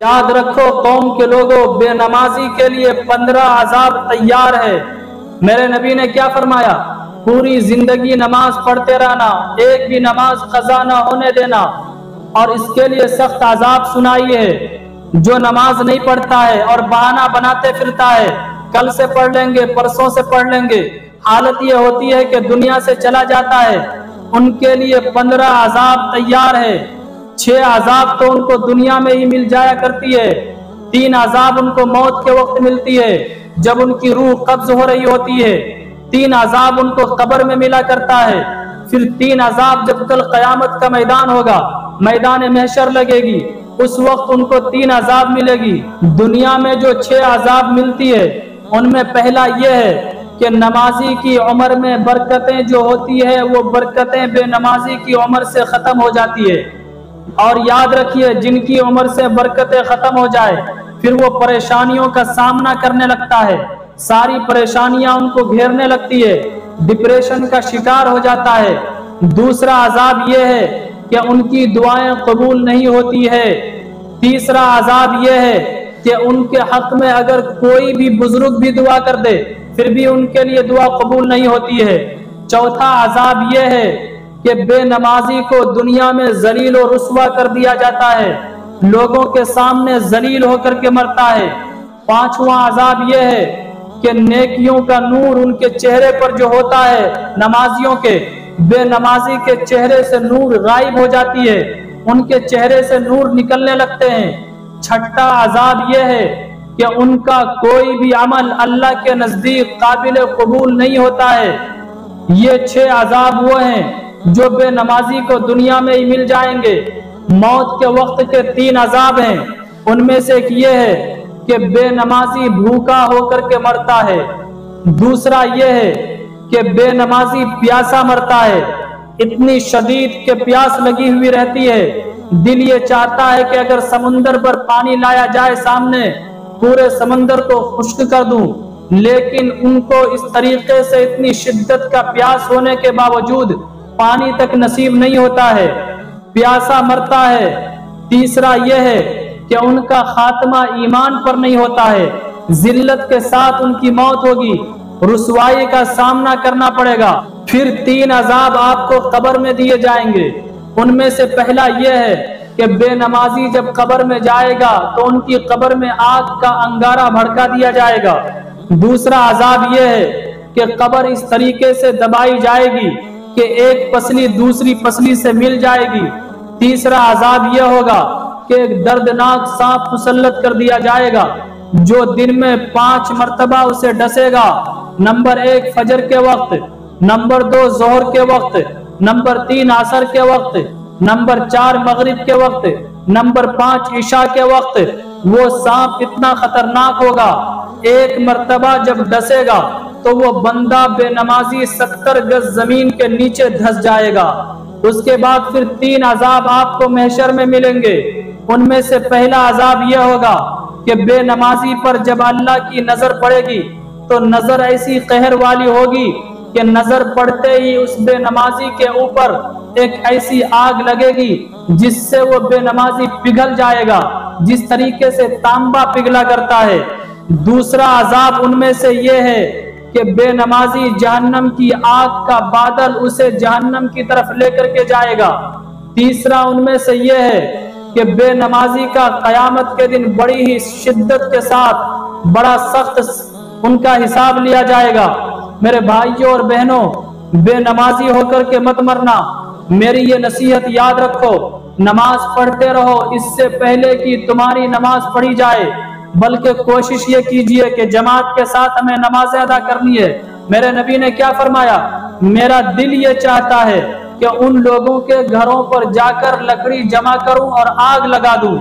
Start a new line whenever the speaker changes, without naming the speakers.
یاد رکھو قوم کے لوگوں، بے نمازی کے لیے 15 عذاب تیار ہے۔ میرے نبی نے کیا فرمایا؟ پوری زندگی نماز پڑھتے رہنا، ایک بھی نماز قضا نہ ہونے دینا، اور اس کے لیے سخت عذاب سنائی ہے۔ جو نماز نہیں پڑھتا ہے اور بہانہ بناتے پھرتا ہے، کل سے پڑھ لیں گے، پرسوں سے پڑھ لیں گے، حالت یہ ہوتی ہے کہ دنیا سے چلا جاتا ہے، ان کے لیے 15 عذاب تیار ہے۔ 6 عذاب تو ان کو دنیا میں ہی مل جایا کرتی ہے، 3 عذاب ان کو موت کے وقت ملتی ہے جب ان کی روح قبض ہو رہی ہوتی ہے، 3 عذاب ان کو قبر میں ملا کرتا ہے، پھر 3 عذاب جب کل قیامت کا میدان ہوگا، میدان محشر لگے گی، اس وقت ان کو 3 عذاب ملے گی۔ دنیا میں جو 6 عذاب ملتی ہے ان میں پہلا یہ ہے کہ نمازی کی عمر میں برکتیں جو ہوتی ہے وہ برکتیں بے نمازی کی عمر سے ختم ہو جاتی ہے۔ اور یاد رکھیے، جن کی عمر سے برکتیں ختم ہو جائے پھر وہ پریشانیوں کا سامنا کرنے لگتا ہے، ساری پریشانیاں ان کو گھیرنے لگتی ہے، ڈپریشن کا شکار ہو جاتا ہے۔ دوسرا عذاب یہ ہے کہ ان کی دعائیں قبول نہیں ہوتی ہے۔ تیسرا عذاب یہ ہے کہ ان کے حق میں اگر کوئی بھی بزرگ بھی دعا کر دے پھر بھی ان کے لیے دعا قبول نہیں ہوتی ہے۔ چوتھا عذاب یہ ہے کہ بے نمازی کو دنیا میں ذلیل و رسوا کر دیا جاتا ہے، لوگوں کے سامنے ذلیل ہو کر کے مرتا ہے۔ پانچواں عذاب یہ ہے کہ نیکیوں کا نور ان کے چہرے پر جو ہوتا ہے نمازیوں کے، بے نمازی کے چہرے سے نور غائب ہو جاتی ہے، ان کے چہرے سے نور نکلنے لگتے ہیں۔ چھٹا عذاب یہ ہے کہ ان کا کوئی بھی عمل اللہ کے نزدیک قابل قبول نہیں ہوتا ہے۔ یہ 6 عذاب وہ ہیں جو بے نمازی کو دنیا میں ہی مل جائیں گے۔ موت کے وقت کے 3 عذاب ہیں، ان میں سے ایک یہ ہے کہ بے نمازی بھوکا ہو کر کے مرتا ہے، دوسرا یہ ہے کہ بے نمازی پیاسا مرتا ہے، اتنی شدید کہ پیاس لگی ہوئی رہتی ہے، دل یہ چاہتا ہے کہ اگر سمندر پر پانی لایا جائے سامنے پورے سمندر کو خشک کر دوں، لیکن ان کو اس طریقے سے اتنی شدت کا پیاس ہونے کے باوجود پانی تک نصیب نہیں ہوتا ہے، پیاسا مرتا ہے۔ تیسرا یہ ہے کہ ان کا خاتمہ ایمان پر نہیں ہوتا ہے، ذلت کے ساتھ ان کی موت ہوگی، رسوائی کا سامنا کرنا پڑے گا۔ پھر 3 عذاب آپ کو قبر میں دیے جائیں گے، ان میں سے پہلا یہ ہے کہ بے نمازی جب قبر میں جائے گا تو ان کی قبر میں آگ کا انگارہ بھڑکا دیا جائے گا۔ دوسرا عذاب یہ ہے کہ قبر اس طریقے سے دبائی جائے گی کہ ایک پسلی دوسری پسلی سے مل جائے گی۔ تیسرا عذاب یہ ہوگا کہ ایک دردناک سانپ مسلط کر دیا جائے گا جو دن میں 5 مرتبہ اسے ڈسے گا، نمبر 1 فجر کے وقت، نمبر 2 ظہر کے وقت، نمبر 3 عصر کے وقت، نمبر 4 مغرب کے وقت، نمبر 5 عشاء کے وقت۔ وہ سانپ اتنا خطرناک ہوگا، ایک مرتبہ جب ڈسے گا تو وہ بندہ بے نمازی 70 گز زمین کے نیچے دھس جائے گا۔ اس کے بعد پھر 3 عذاب آپ کو محشر میں ملیں گے، ان میں سے پہلا عذاب یہ ہوگا کہ بے نمازی پر جب اللہ کی نظر پڑے گی تو نظر ایسی قہر والی ہوگی کہ نظر پڑتے ہی اس بے نمازی کے اوپر ایک ایسی آگ لگے گی جس سے وہ بے نمازی پگھل جائے گا، جس طریقے سے تانبا پگھلا کرتا ہے۔ دوسرا عذاب ان میں سے یہ ہے کہ بے نمازی جہنم کی آگ کا بادل اسے جہنم کی طرف لے کر کے جائے گا۔ تیسرا ان میں سے یہ ہے کہ بے نمازی کا قیامت کے دن بڑی ہی شدت کے ساتھ بڑا سخت ان کا حساب لیا جائے گا۔ میرے بھائیوں اور بہنوں، بے نمازی ہو کر کے مت مرنا، میری یہ نصیحت یاد رکھو، نماز پڑھتے رہو اس سے پہلے کہ تمہاری نماز پڑھی جائے، بلکہ کوشش یہ کیجئے کہ جماعت کے ساتھ ہمیں نمازیں ادا کرنی ہے۔ میرے نبی نے کیا فرمایا؟ میرا دل یہ چاہتا ہے کہ ان لوگوں کے گھروں پر جا کر لکڑی جمع کروں اور آگ لگا دوں۔